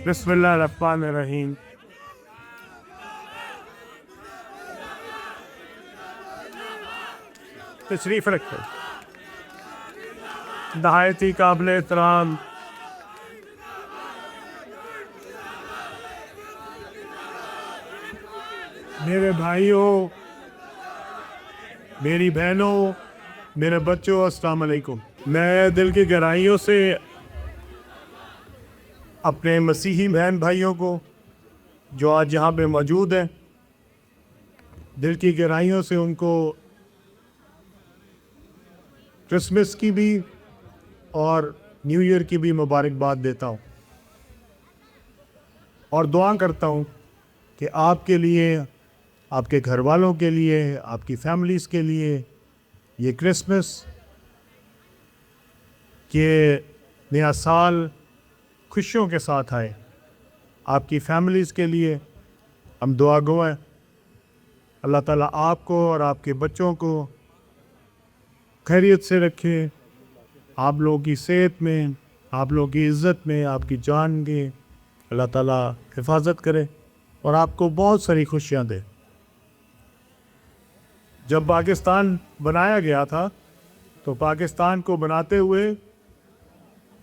बिस्मिल्लाहिर्रहमानिर्रहीम। तशरीफ़ रखें। नहायत ही काबिल एहतराम मेरे भाइयों, मेरी बहनों, मेरे बच्चों, अस्सलाम वालेकुम। मैं दिल की गहराइयों से अपने मसीही बहन भाइयों को जो आज यहाँ पे मौजूद हैं, दिल की गहराइयों से उनको क्रिसमस की भी और न्यू ईयर की भी मुबारकबाद देता हूँ और दुआ करता हूँ कि आपके लिए, आपके घर वालों के लिए, आपकी फैमिलीज़ के लिए ये क्रिसमस, ये नया साल खुशियों के साथ आए। आपकी फैमिलीज़ के लिए हम दुआ गो हैं। अल्लाह ताला आपको और आपके बच्चों को खैरियत से रखे, आप लोगों की सेहत में, आप लोगों की इज़्ज़त में, आपकी जान के अल्लाह ताला हिफाजत करे और आपको बहुत सारी खुशियाँ दे। जब पाकिस्तान बनाया गया था तो पाकिस्तान को बनाते हुए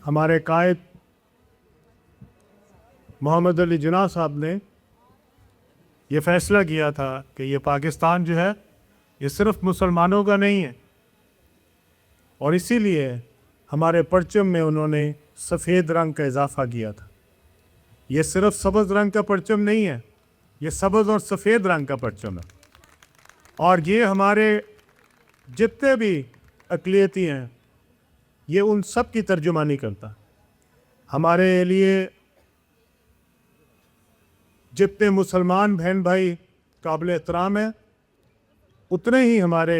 हमारे कायद मोहम्मद अली जिन्ना साहब ने ये फ़ैसला किया था कि ये पाकिस्तान जो है ये सिर्फ़ मुसलमानों का नहीं है, और इसीलिए हमारे परचम में उन्होंने सफ़ेद रंग का इजाफ़ा किया था। ये सिर्फ़ सब्ज़ रंग का परचम नहीं है, ये सब्ज़ और सफ़ेद रंग का परचम है, और ये हमारे जितने भी अक़लियती हैं ये उन सब की तर्जुमानी करता। हमारे लिए जितने मुसलमान बहन भाई काबिल एहतराम हैं, उतने ही हमारे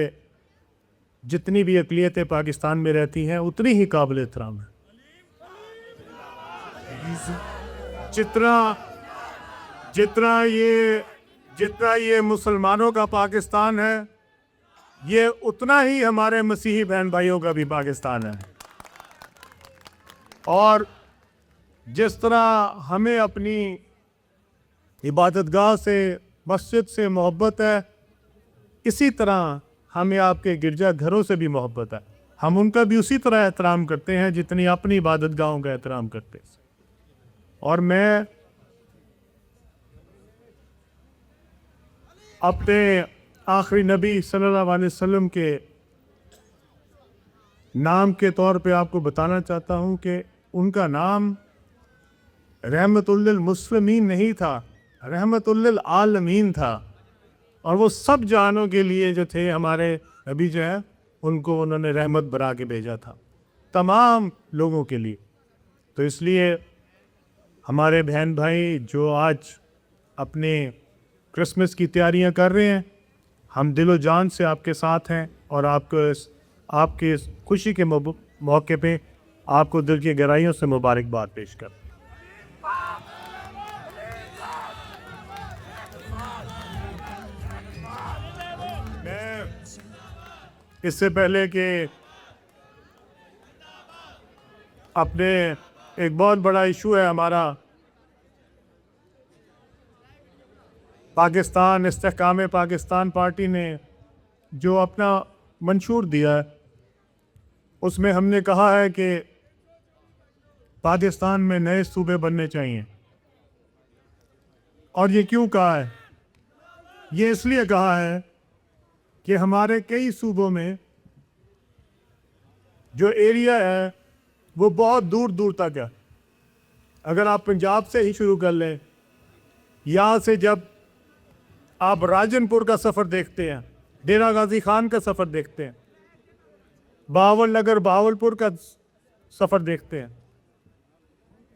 जितनी भी अक़लियतें पाकिस्तान में रहती हैं उतनी ही काबिल एहतराम है। जितना ये मुसलमानों का पाकिस्तान है, ये उतना ही हमारे मसीही बहन भाइयों का भी पाकिस्तान है। और जिस तरह हमें अपनी इबादतगाह से, मस्जिद से मोहब्बत है, इसी तरह हमें आपके गिरजा घरों से भी मोहब्बत है। हम उनका भी उसी तरह एहतराम करते हैं जितनी अपनी इबादतगाहों का एहतराम करते हैं। और मैं अपने आखिरी नबी सल्लल्लाहु अलैहि वसल्लम के नाम के तौर पे आपको बताना चाहता हूँ कि उनका नाम रहमतुल लिल मुस्लिमीन नहीं था, रहमतुल लिल आलमीन था। और वो सब जानों के लिए जो थे, हमारे नबी जो है उनको उन्होंने रहमत बना के भेजा था तमाम लोगों के लिए। तो इसलिए हमारे बहन भाई जो आज अपने क्रिसमस की तैयारियां कर रहे हैं, हम दिलो जान से आपके साथ हैं और आपके इस खुशी के मौके पे आपको दिल की गहराइयों से मुबारकबाद पेश कर। मैं इससे पहले कि अपने एक बहुत बड़ा इशू है हमारा, पाकिस्तान इस्तेहकाम पाकिस्तान पार्टी ने जो अपना मंशूर दिया है, उसमें हमने कहा है कि पाकिस्तान में नए सूबे बनने चाहिए। और ये क्यों कहा है? ये इसलिए कहा है कि हमारे कई सूबों में जो एरिया है वो बहुत दूर दूर तक है। अगर आप पंजाब से ही शुरू कर लें, यहाँ से जब आप राजनपुर का सफ़र देखते हैं, डेरा गाजी खान का सफ़र देखते हैं, बावल नगर बावलपुर का सफ़र देखते हैं,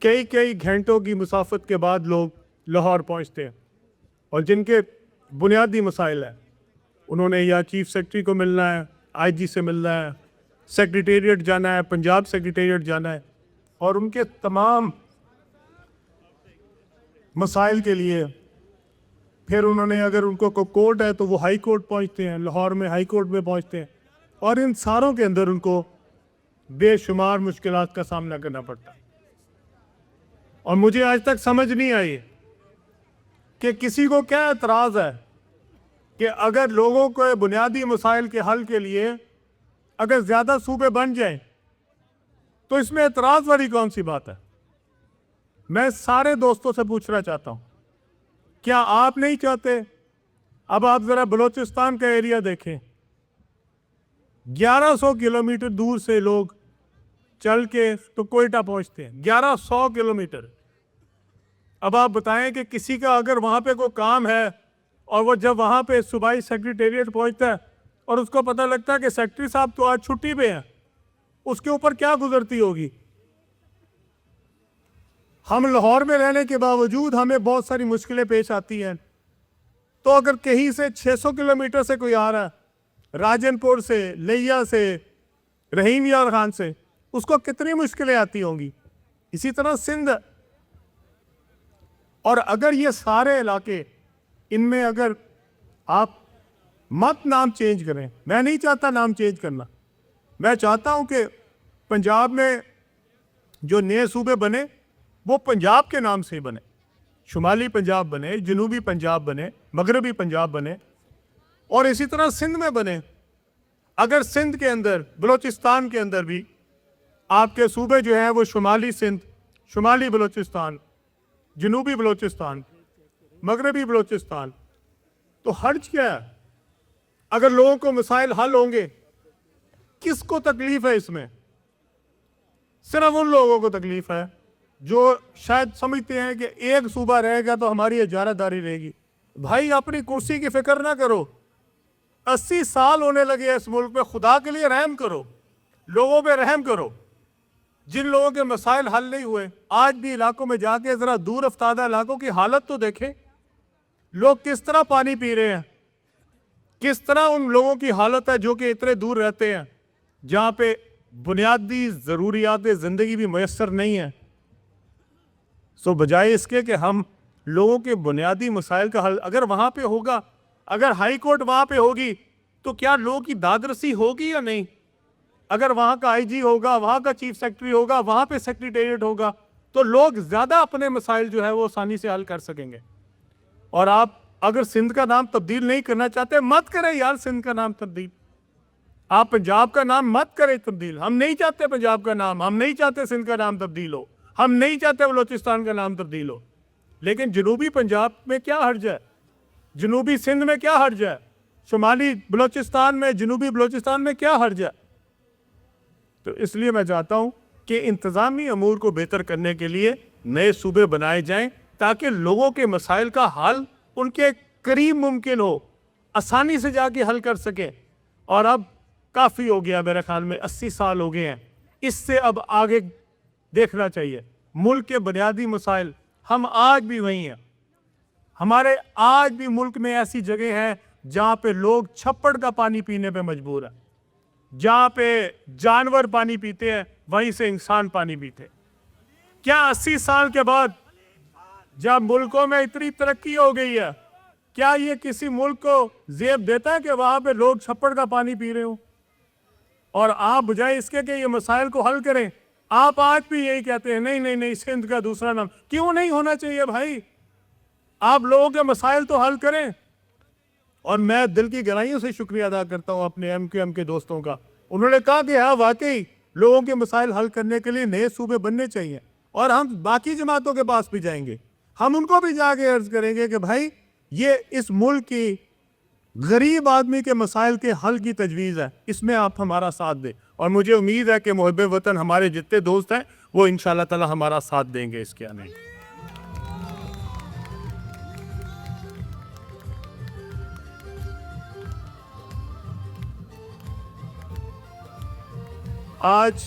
कई कई घंटों की मुसाफत के बाद लोग लाहौर पहुँचते हैं। और जिनके बुनियादी मसाइल हैं, उन्होंने या चीफ सेक्रेटरी को मिलना है, आईजी से मिलना है, सेक्रेटेरिएट जाना है, पंजाब सेक्रेटेरिएट जाना है, और उनके तमाम मसाइल के लिए फिर उन्होंने, अगर उनको कोई कोर्ट है तो वो हाई कोर्ट पहुंचते हैं, लाहौर में हाई कोर्ट में पहुंचते हैं, और इन सारों के अंदर उनको बेशुमार मुश्किलात का सामना करना पड़ता है। और मुझे आज तक समझ नहीं आई कि किसी को क्या एतराज़ है कि अगर लोगों को बुनियादी मसाइल के हल के लिए अगर ज़्यादा सूबे बन जाएं तो इसमें एतराज़ वाली कौन सी बात है। मैं सारे दोस्तों से पूछना चाहता हूँ, क्या आप नहीं चाहते? अब आप ज़रा बलूचिस्तान का एरिया देखें, 1100 किलोमीटर दूर से लोग चल के तो कोयटा पहुंचते हैं, 1100 किलोमीटर। अब आप बताएं कि किसी का अगर वहाँ पे कोई काम है और वो जब वहाँ पे सूबाई सेक्रेटेरिएट पहुंचता है और उसको पता लगता है कि सेक्रेटरी साहब तो आज छुट्टी पे हैं, उसके ऊपर क्या गुजरती होगी। हम लाहौर में रहने के बावजूद हमें बहुत सारी मुश्किलें पेश आती हैं, तो अगर कहीं से 600 किलोमीटर से कोई आ रहा है, राजनपुर से, लिया से, रहीम यार खान से, उसको कितनी मुश्किलें आती होंगी। इसी तरह सिंध, और अगर ये सारे इलाके, इनमें अगर आप मत नाम चेंज करें, मैं नहीं चाहता नाम चेंज करना, मैं चाहता हूं कि पंजाब में जो नए सूबे बने वो पंजाब के नाम से बने, शुमाली पंजाब बने, जनूबी पंजाब बने, मगरबी पंजाब बने, और इसी तरह सिंध में बने। अगर सिंध के अंदर, बलूचिस्तान के अंदर भी आपके सूबे जो हैं वो शुमाली सिंध, शुमाली बलूचिस्तान, जनूबी बलूचिस्तान, मगरबी बलूचिस्तान, तो हर्ज क्या है? अगर लोगों को मसाइल हल होंगे, किसको तकलीफ है इसमें? सिर्फ उन लोगों को तकलीफ है जो शायद समझते हैं कि एक सूबा रहेगा तो हमारी इजारादारी रहेगी। भाई अपनी कुर्सी की फिक्र ना करो, 80 साल होने लगे इस मुल्क में, खुदा के लिए रहम करो, लोगों पे रहम करो। जिन लोगों के मसाइल हल नहीं हुए, आज भी इलाकों में जाके जरा दूर अफ्तादा इलाकों की हालत तो देखें, लोग किस तरह पानी पी रहे हैं, किस तरह उन लोगों की हालत है जो कि इतने दूर रहते हैं, जहाँ पे बुनियादी ज़रूरियात ज़िंदगी भी मैसर नहीं है। सो बजाय इसके कि हम लोगों के बुनियादी मसाइल का हल अगर वहाँ पे होगा, अगर हाई कोर्ट वहाँ पे होगी, तो क्या लोगों की दादरसी होगी या नहीं? अगर वहाँ का आईजी होगा, वहाँ का चीफ सेक्रेटरी होगा, वहाँ पे सेक्रेटेरिएट होगा, तो लोग ज़्यादा अपने मसाइल जो है वो आसानी से हल कर सकेंगे। और आप अगर सिंध का नाम तब्दील नहीं करना चाहते, मत करें यार सिंध का नाम तब्दील। आप पंजाब का नाम मत करें तब्दील, हम नहीं चाहते पंजाब का नाम, हम नहीं चाहते सिंध का नाम तब्दील हो, हम नहीं चाहते बलूचिस्तान का नाम तब्दील हो। लेकिन जनूबी पंजाब में क्या हर्ज है? जनूबी सिंध में क्या हर्ज है? शुमाली बलूचिस्तान में, जनूबी बलूचिस्तान में क्या हर्ज है? तो इसलिए मैं चाहता हूँ कि इंतज़ामी अमूर को बेहतर करने के लिए नए सूबे बनाए जाएं, ताकि लोगों के मसाइल का हल उनके करीब मुमकिन हो, आसानी से जाके हल कर सकें। और अब काफ़ी हो गया, मेरे ख्याल में 80 साल हो गए हैं, इससे अब आगे देखना चाहिए। मुल्क के बुनियादी मसाइल, हम आज भी वहीं हैं। हमारे आज भी मुल्क में ऐसी जगह हैं जहाँ पे लोग छप्पड़ का पानी पीने पे मजबूर है, जहाँ पे जानवर पानी पीते हैं वहीं से इंसान पानी पीते। क्या 80 साल के बाद जब मुल्कों में इतनी तरक्की हो गई है, क्या ये किसी मुल्क को जेब देता है कि वहाँ पे लोग छप्पड़ का पानी पी रहे हो? और आप बजाय इसके कि ये मसाइल को हल करें, आप आज भी यही कहते हैं नहीं नहीं नहीं सिंध का दूसरा नाम। क्यों नहीं होना चाहिए भाई? आप लोगों के मसाइल तो हल करें। और मैं दिल की गहराइयों से शुक्रिया अदा करता हूँ अपने MQM के दोस्तों का, उन्होंने कहा कि हाँ वाकई लोगों के मसाइल हल करने के लिए नए सूबे बनने चाहिए। और हम बाकी जमातों के पास भी जाएंगे, हम उनको भी जाके अर्ज करेंगे कि भाई ये इस मुल्क की गरीब आदमी के मसाइल के हल की तजवीज़ है, इसमें आप हमारा साथ दें। और मुझे उम्मीद है कि मुहब्बे वतन हमारे जितने दोस्त हैं वो इंशाअल्लाह ताला हमारा साथ देंगे इसके आने। आज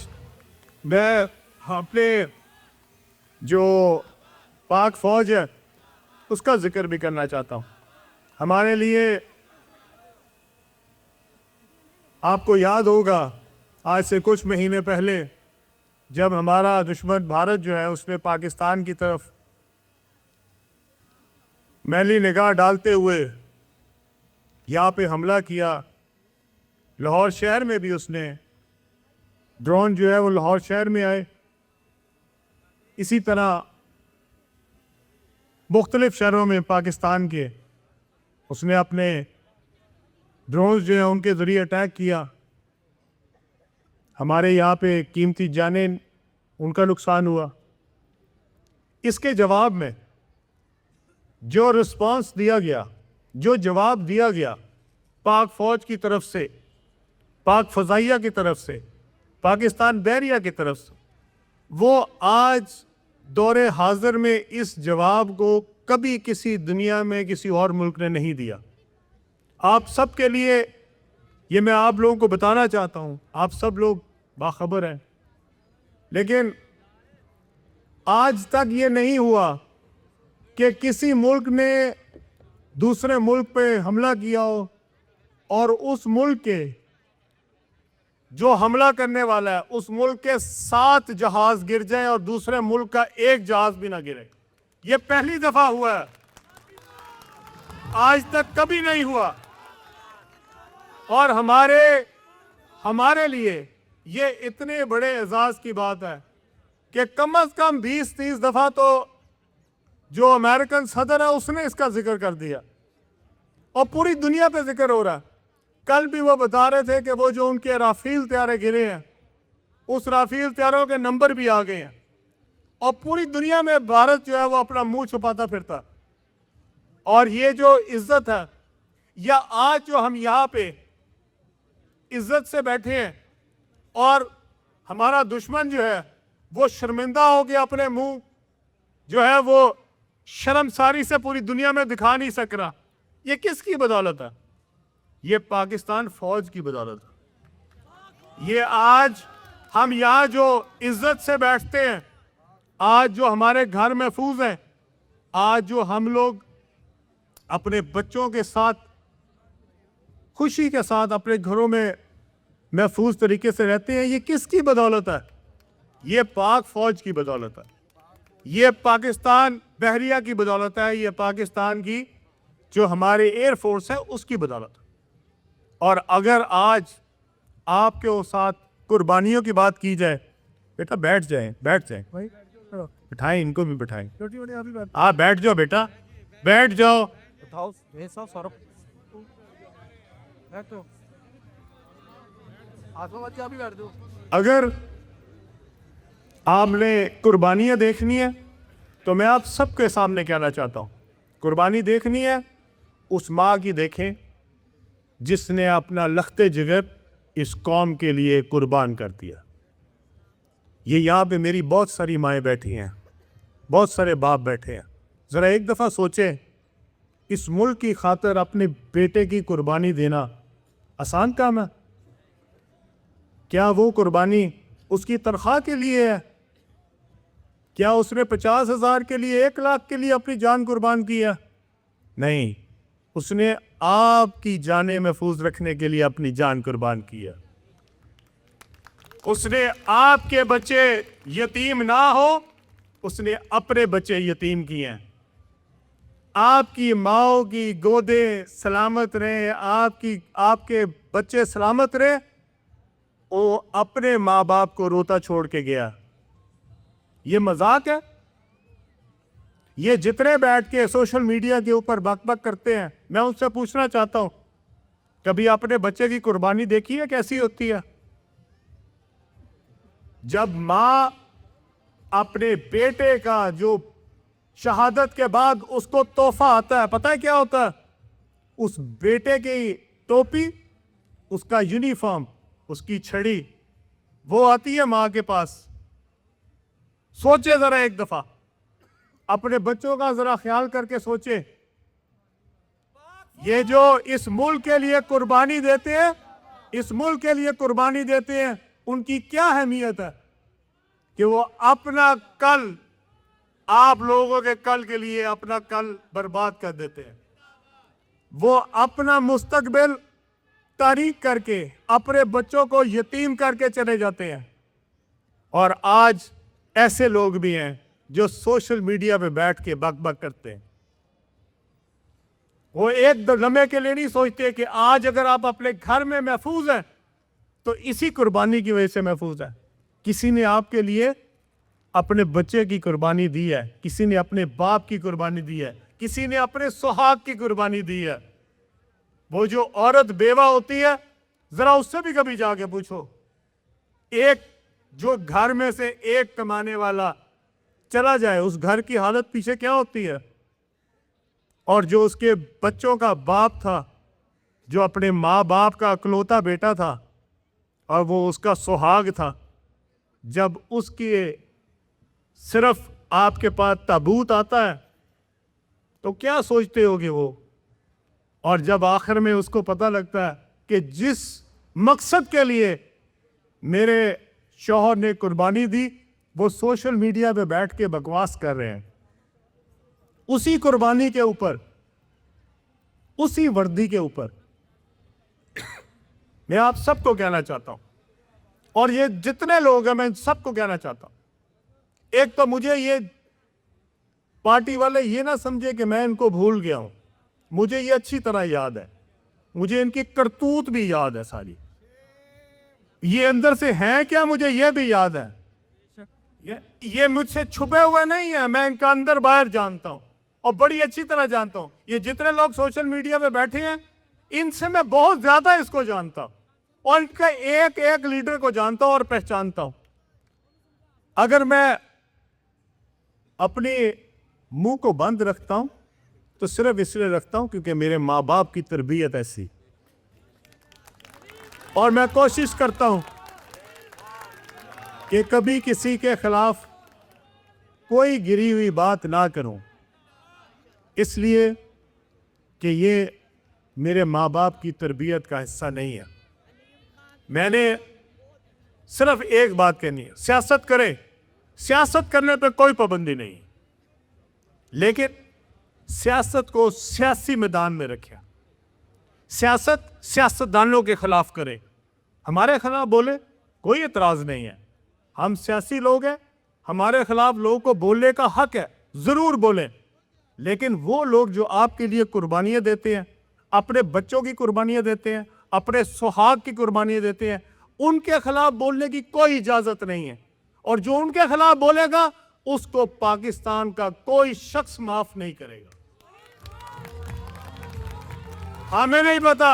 मैं अपने जो पाक फ़ौज है उसका जिक्र भी करना चाहता हूँ। हमारे लिए आपको याद होगा आज से कुछ महीने पहले जब हमारा दुश्मन भारत जो है उसने पाकिस्तान की तरफ मैली निगाह डालते हुए यहाँ पे हमला किया। लाहौर शहर में भी उसने ड्रोन जो है वो लाहौर शहर में आए। इसी तरह मुख्तलिफ शहरों में पाकिस्तान के उसने अपने ड्रोन्स जो है उनके ज़रिए अटैक किया। हमारे यहाँ पे कीमती जानें उनका नुकसान हुआ। इसके जवाब में जो रिस्पांस दिया गया, जो जवाब दिया गया पाक फ़ौज की तरफ से, पाक फ़ज़ाइया की तरफ से, पाकिस्तान बहरिया की तरफ से, वो आज दौरे हाजिर में इस जवाब को कभी किसी दुनिया में किसी और मुल्क ने नहीं दिया। आप सब के लिए ये मैं आप लोगों को बताना चाहता हूँ, आप सब लोग बाखबर हैं, लेकिन आज तक ये नहीं हुआ कि किसी मुल्क ने दूसरे मुल्क पे हमला किया हो और उस मुल्क के जो हमला करने वाला है उस मुल्क के 7 जहाज गिर जाएं और दूसरे मुल्क का एक जहाज भी ना गिरे। ये पहली दफा हुआ है, आज तक कभी नहीं हुआ। और हमारे लिए ये इतने बड़े एजाज की बात है कि कम से कम 20-30 दफा तो जो अमेरिकन सदर है उसने इसका जिक्र कर दिया और पूरी दुनिया पे जिक्र हो रहा है। कल भी वो बता रहे थे कि वो जो उनके राफेल तैयारे गिरे हैं उस राफेल तैयारों के नंबर भी आ गए हैं और पूरी दुनिया में भारत जो है वो अपना मुंह छुपाता फिरता। और ये जो इज्जत है, या आज जो हम यहाँ पे इज्जत से बैठे हैं और हमारा दुश्मन जो है वो शर्मिंदा हो गया, अपने मुंह जो है वो शर्मसारी से पूरी दुनिया में दिखा नहीं सक रहा, ये किसकी बदौलत है? ये पाकिस्तान फौज की बदौलत है। ये आज हम यहाँ जो इज्जत से बैठते हैं, आज जो हमारे घर महफूज हैं, आज जो हम लोग अपने बच्चों के साथ खुशी के साथ अपने घरों में महफूज तरीके से रहते हैं, ये किसकी बदौलत है? ये पाक फौज की बदौलत है, ये पाकिस्तान बहरिया की बदौलत है, ये पाकिस्तान की जो हमारे एयरफोर्स है उसकी बदौलत है। और अगर आज आपके साथ कुर्बानियों की बात की जाए, बेटा बैठ जाएं बिठाएं, इनको भी बिठाएं। आप बैठ जाओ बेटा, बैठ जाओ। अगर आपने कुर्बानियाँ देखनी है तो मैं आप सबके सामने कहना चाहता हूँ, कुर्बानी देखनी है उस माँ की देखें जिसने अपना लख्ते जिगर इस कौम के लिए कुर्बान कर दिया। ये यहाँ पे मेरी बहुत सारी माएँ बैठी हैं, बहुत सारे बाप बैठे हैं। ज़रा एक दफ़ा सोचें, इस मुल्क की खातिर अपने बेटे की कुर्बानी देना आसान काम है? क्या वो कुर्बानी उसकी तनख्वाह के लिए है? क्या उसने 50,000 के लिए, 1 लाख के लिए अपनी जान कुर्बान की है? नहीं, उसने आपकी जानें महफूज रखने के लिए अपनी जान कुर्बान की है। उसने आपके बच्चे यतीम ना हो, उसने अपने बच्चे यतीम किए हैं। आपकी माओ की गोदे सलामत रहे, आपके बच्चे सलामत रहे, वो अपने माँ बाप को रोता छोड़ के गया। ये मजाक है? ये जितने बैठ के सोशल मीडिया के ऊपर बक बक करते हैं, मैं उनसे पूछना चाहता हूं, कभी अपने बच्चे की कुर्बानी देखी है कैसी होती है? जब माँ अपने बेटे का जो शहादत के बाद उसको तोहफा आता है, पता है क्या होता है? उस बेटे की टोपी, उसका यूनिफॉर्म, उसकी छड़ी, वो आती है माँ के पास। सोचे जरा एक दफा, अपने बच्चों का जरा ख्याल करके सोचे, ये जो इस मुल्क के लिए कुर्बानी देते हैं, इस मुल्क के लिए कुर्बानी देते हैं, उनकी क्या अहमियत है कि वो अपना कल, आप लोगों के कल के लिए अपना कल बर्बाद कर देते हैं। वो अपना मुस्तकबिल तारीक करके अपने बच्चों को यतीम करके चले जाते हैं। और आज ऐसे लोग भी हैं जो सोशल मीडिया पे बैठ के बक बक करते हैं। वो एक लम्हे के लिए नहीं सोचते कि आज अगर आप अपने घर में महफूज हैं तो इसी कुर्बानी की वजह से महफूज है। किसी ने आपके लिए अपने बच्चे की कुर्बानी दी है, किसी ने अपने बाप की कुर्बानी दी है, किसी ने अपने सुहाग की कुर्बानी दी है। वो जो औरत बेवा होती है, जरा उससे भी कभी जाके पूछो, एक जो घर में से एक कमाने वाला चला जाए, उस घर की हालत पीछे क्या होती है। और जो उसके बच्चों का बाप था, जो अपने माँ बाप का अकलौता बेटा था और वो उसका सुहाग था, जब उसके सिर्फ आपके पास ताबूत आता है तो क्या सोचते होगे वो। और जब आखिर में उसको पता लगता है कि जिस मकसद के लिए मेरे शौहर ने कुर्बानी दी, वो सोशल मीडिया पे बैठ के बकवास कर रहे हैं, उसी कुर्बानी के ऊपर, उसी वर्दी के ऊपर। मैं आप सबको कहना चाहता हूं, और ये जितने लोग हैं मैं सबको कहना चाहता हूं, एक तो मुझे ये पार्टी वाले ये ना समझे कि मैं इनको भूल गया हूं, मुझे ये अच्छी तरह याद है, मुझे इनकी करतूत भी याद है सारी, ये अंदर से हैं क्या मुझे ये भी याद है। ये मुझसे छुपे हुए नहीं है, मैं इनका अंदर बाहर जानता हूं और बड़ी अच्छी तरह जानता हूं। ये जितने लोग सोशल मीडिया पे बैठे हैं, इनसे मैं बहुत ज्यादा इसको जानता हूं और इनका एक एक लीडर को जानता हूं और पहचानता हूं। अगर मैं अपने मुंह को बंद रखता हूं तो सिर्फ इसलिए रखता हूं क्योंकि मेरे माँ बाप की तरबियत ऐसी, और मैं कोशिश करता हूं कि कभी किसी के खिलाफ कोई गिरी हुई बात ना करूं, इसलिए कि ये मेरे माँ बाप की तरबियत का हिस्सा नहीं है। मैंने सिर्फ एक बात कहनी है, सियासत करें, सियासत करने पे कोई पाबंदी नहीं, लेकिन सियासत को सियासी मैदान में रखें। सियासत सियासतदानों के खिलाफ करें, हमारे खिलाफ बोले, कोई एतराज नहीं है, हम सियासी लोग हैं, हमारे खिलाफ लोगों को बोलने का हक है, जरूर बोलें। लेकिन वो लोग जो आपके लिए कुर्बानियां देते हैं, अपने बच्चों की कुर्बानियां देते हैं, अपने सुहाग की कुर्बानियां देते हैं, उनके खिलाफ बोलने की कोई इजाजत नहीं है। और जो उनके खिलाफ बोलेगा उसको पाकिस्तान का कोई शख्स माफ नहीं करेगा। हमें नहीं पता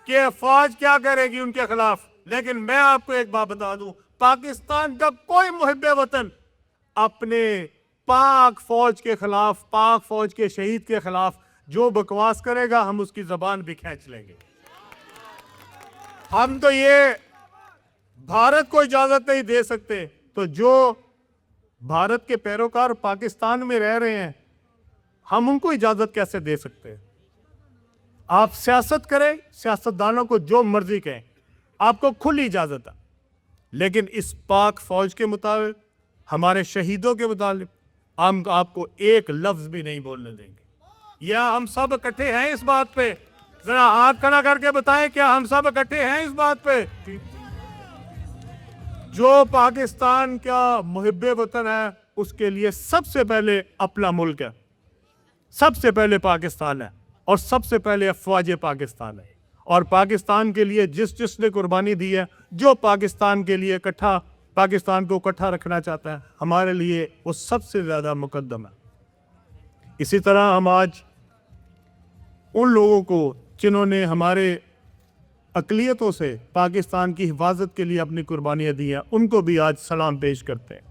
कि फौज क्या करेगी उनके खिलाफ, लेकिन मैं आपको एक बात बता दूं, पाकिस्तान का कोई मुहिब्बे वतन अपने पाक फौज के खिलाफ, पाक फौज के शहीद के खिलाफ जो बकवास करेगा, हम उसकी जबान भी खींच लेंगे। हम तो ये भारत को इजाजत नहीं दे सकते, तो जो भारत के पैरोकार पाकिस्तान में रह रहे हैं, हम उनको इजाजत कैसे दे सकते हैं। आप सियासत करें, सियासतदानों को जो मर्जी कहें, आपको खुली इजाजत है, लेकिन इस पाक फौज के मुताबिक, हमारे शहीदों के मुताबिक हम आपको एक लफ्ज भी नहीं बोलने देंगे। या हम सब इकट्ठे हैं इस बात पे, जरा हाथ खड़ा करके बताएं, क्या हम सब इकट्ठे हैं इस बात पे। जो पाकिस्तान का मुहिब्बे वतन है, उसके लिए सबसे पहले अपना मुल्क है, सबसे पहले पाकिस्तान है और सबसे पहले अफवाज पाकिस्तान है। और पाकिस्तान के लिए जिसने कुर्बानी दी है, जो पाकिस्तान के लिए इकट्ठा, पाकिस्तान को इकट्ठा रखना चाहता है, हमारे लिए वो सबसे ज़्यादा मुकद्दम है। इसी तरह हम आज उन लोगों को जिन्होंने हमारे अक़लियतों से पाकिस्तान की हिफाजत के लिए अपनी कुर्बानियाँ दी हैं, उनको भी आज सलाम पेश करते हैं।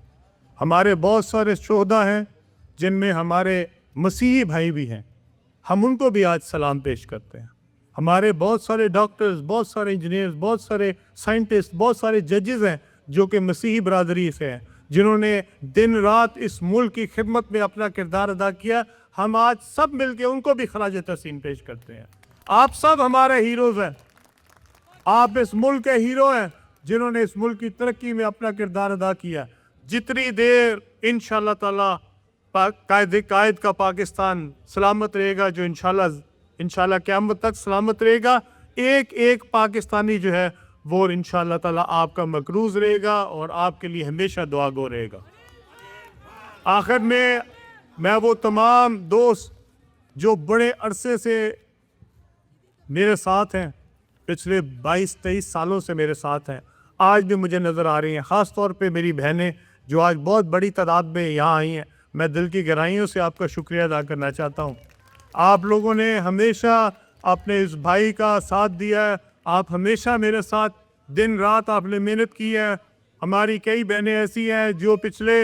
हमारे बहुत सारे शोहदा हैं जिनमें हमारे मसीही भाई भी हैं, हम उनको भी आज सलाम पेश करते हैं। हमारे बहुत सारे डॉक्टर्स, बहुत सारे इंजीनियर्स, बहुत सारे साइंटिस्ट, बहुत सारे जजेस हैं जो कि मसीही बरादरी से हैं, जिन्होंने दिन रात इस मुल्क की खिदमत में अपना किरदार अदा किया। हम आज सब मिलके उनको भी खराज तहसीन पेश करते हैं। आप सब हमारे हीरोज़ हैं, आप इस मुल्क के हीरो हैं जिन्होंने इस मुल्क की तरक्की में अपना किरदार अदा किया। जितनी देर इंशाअल्लाह ताला कायद का पाकिस्तान सलामत रहेगा, जो इंशाअल्लाह क़यामत तक सलामत रहेगा, एक एक पाकिस्तानी जो है वो इंशाअल्लाह ताला आपका मकरूज रहेगा और आपके लिए हमेशा दुआगो रहेगा। आखिर में मैं वो तमाम दोस्त जो बड़े अरसे से मेरे साथ हैं, पिछले 22-23 सालों से मेरे साथ हैं, आज भी मुझे नज़र आ रही हैं, ख़ास तौर पे मेरी बहनें जो आज बहुत बड़ी तादाद में यहाँ आई हैं, मैं दिल की गहराइयों से आपका शुक्रिया अदा करना चाहता हूँ। आप लोगों ने हमेशा अपने इस भाई का साथ दिया है, आप हमेशा मेरे साथ दिन रात आपने मेहनत की है। हमारी कई बहनें ऐसी हैं जो पिछले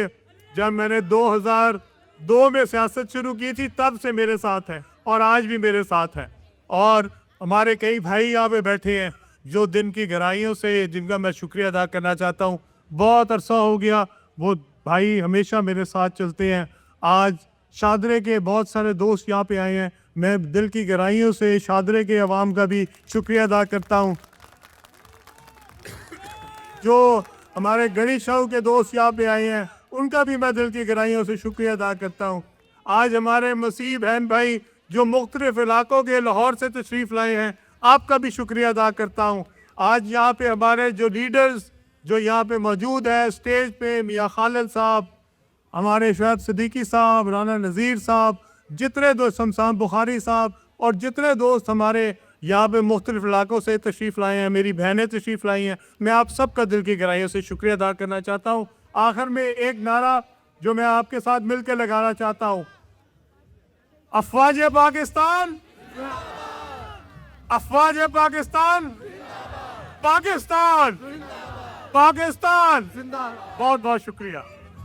जब मैंने 2002 में सियासत शुरू की थी तब से मेरे साथ हैं और आज भी मेरे साथ हैं। और हमारे कई भाई यहाँ पे बैठे हैं जो दिन की गहराइयों से जिनका मैं शुक्रिया अदा करना चाहता हूँ। बहुत अरसा हो गया, वो भाई हमेशा मेरे साथ चलते हैं। आज शादरे के बहुत सारे दोस्त यहाँ पे आए हैं, मैं दिल की गहराइयों से शादरे के अवाम का भी शुक्रिया अदा करता हूँ। जो हमारे गणेशाऊ के दोस्त यहाँ पे आए हैं उनका भी मैं दिल की गहराइयों से शुक्रिया अदा करता हूँ। आज हमारे मसीह बहन भाई जो मुख्तलिफ इलाकों के लाहौर से तशरीफ़ लाए हैं, आपका भी शुक्रिया अदा करता हूँ। आज यहाँ पे हमारे जो लीडर्स जो यहाँ पे मौजूद है स्टेज पे, मियाँ खालिद साहब, हमारे शुएब सिद्दीकी साहब, राना नज़ीर साहब, जितने दोस्त शमशान बुखारी साहब और जितने दोस्त हमारे यहाँ पे मुख्तलिफ इलाकों से तशरीफ़ लाए हैं, मेरी बहनें तशरीफ़ लाई हैं, मैं आप सबका दिल की गहराइयों से शुक्रिया अदा करना चाहता हूँ। आखिर में एक नारा जो मैं आपके साथ मिलकर लगाना चाहता हूँ, अफवाज पाकिस्तान, अफवाज पाकिस्तान, पाकिस्तान, पाकिस्तान। बहुत बहुत शुक्रिया।